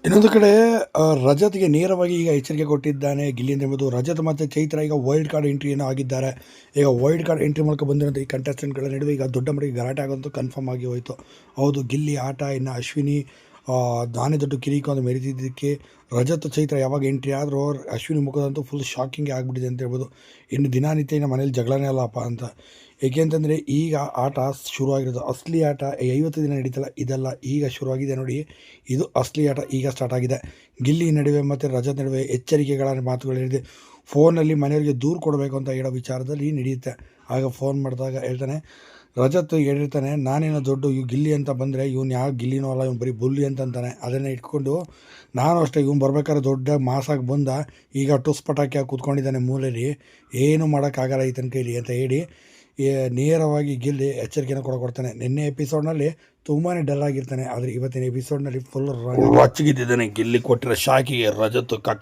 ಇನ್ನೊಂದು ಕಡೆ ರಜತ್‌ಗೆ ನೇರವಾಗಿ ಈಗ ಎಚ್ಚರಿಕೆ ಕೊಟ್ಟಿದ್ದಾನೆ ಗಿಲ್ಲಿ ಅಂತ ಹೇಳ್ಬೋದು. ರಜತ್ ಮತ್ತು ಚೈತ್ರ ಈಗ ವೈಲ್ಡ್ ಕಾರ್ಡ್ ಎಂಟ್ರಿಯನ್ನು ಆಗಿದ್ದಾರೆ. ಈಗ ವೈಲ್ಡ್ ಕಾರ್ಡ್ ಎಂಟ್ರಿ ಮೂಲಕ ಬಂದಿರುವಂಥ ಈ ಕಂಟೆಸ್ಟೆಂಟ್ಗಳ ನಡುವೆ ಈಗ ದೊಡ್ಡ ಮಟ್ಟಿಗೆ ಗಲಾಟೆ ಆಗೋದಂತೂ ಕನ್ಫರ್ಮ್ ಆಗಿ ಹೋಯಿತು. ಹೌದು, ಗಿಲ್ಲಿ ಆಟ, ಇನ್ನು ಅಶ್ವಿನಿ ನಾನೇ ದೊಡ್ಡ ಕಿರೀಕ ಅಂತ ಮೆರೆದಿದ್ದಕ್ಕೆ ರಜತ್ ಚೈತ್ರ ಯಾವಾಗ ಎಂಟ್ರಿ ಆದರೂ ಅಶ್ವಿನಿ ಮುಖದಂತೂ ಫುಲ್ ಶಾಕಿಂಗೇ ಆಗಿಬಿಟ್ಟಿದೆ ಅಂತ ಹೇಳ್ಬೋದು. ಇನ್ನು ದಿನನಿತ್ಯ ಇನ್ನು ಮನೇಲಿ ಜಗಳನೇ ಅಲ್ಲಪ್ಪ ಅಂತ. ಏಕೆ ಅಂತಂದರೆ ಈಗ ಆಟ ಶುರುವಾಗಿರೋದು, ಅಸಲಿ ಆಟ 50 ದಿನ ನಡೀತಲ್ಲ ಇದೆಲ್ಲ ಈಗ ಶುರುವಾಗಿದೆ ನೋಡಿ. ಇದು ಅಸಲಿ ಆಟ ಈಗ ಸ್ಟಾರ್ಟ್ ಆಗಿದೆ. ಗಿಲ್ಲಿ ನಡುವೆ ಮತ್ತು ರಜತ್ ನಡುವೆ ಎಚ್ಚರಿಕೆಗಳ ಮಾತುಗಳು ಹೇಳಿದೆ. ಫೋನಲ್ಲಿ ಮನೆಯವರಿಗೆ ದೂರು ಕೊಡಬೇಕು ಅಂತ ಹೇಳೋ ವಿಚಾರದಲ್ಲಿ ನಡೆಯುತ್ತೆ. ಆಗ ಫೋನ್ ಮಾಡಿದಾಗ ಹೇಳ್ತಾನೆ, ರಜತ್ ಹೇಳಿರ್ತಾನೆ, ನಾನೇನೋ ದೊಡ್ಡ ಗಿಲ್ಲಿ ಅಂತ ಬಂದರೆ ಇವ್ನು ಯಾವ ಗಿಲ್ಲಿನೂ ಅಲ್ಲ, ಇವ್ನು ಬರೀ ಬುಲ್ಲಿ ಅಂತಂತಾನೆ. ಅದನ್ನು ಇಟ್ಕೊಂಡು ನಾನು ಅಷ್ಟೇ, ಇವ್ನು ಬರ್ಬೇಕಾದ್ರೆ ದೊಡ್ಡ ಮಾಸಾಗಿ ಬಂದ, ಈಗ ಟುಸ್ ಪಟಾಕಿ ಹಾಕಿ ಕೂತ್ಕೊಂಡಿದ್ದಾನೆ ಮೂಲೆಯಲ್ಲಿ, ಏನೂ ಮಾಡೋಕ್ಕಾಗಲ್ಲ ಈತನ ಕೈಲಿ ಅಂತ ಹೇಳಿ ನೇರವಾಗಿ ಗಿಲ್ಲಿ ಎಚ್ಚರಿಕೆಯನ್ನು ಕೊಡ್ತಾನೆ. ನಿನ್ನೆ ಎಪಿಸೋಡ್ನಲ್ಲಿ ತುಂಬಾ ಡಲ್ ಆಗಿರ್ತಾನೆ, ಆದರೆ ಇವತ್ತಿನ ಎಪಿಸೋಡ್ನಲ್ಲಿ ಫುಲ್ ರೊಚ್ಚಿಗಿದ್ದಾನೆ. ಗಿಲ್ಲಿ ಕೊಟ್ಟಿರೋ ಶಾಕಿಗೆ ರಜತ್ ಕಕ್ಕ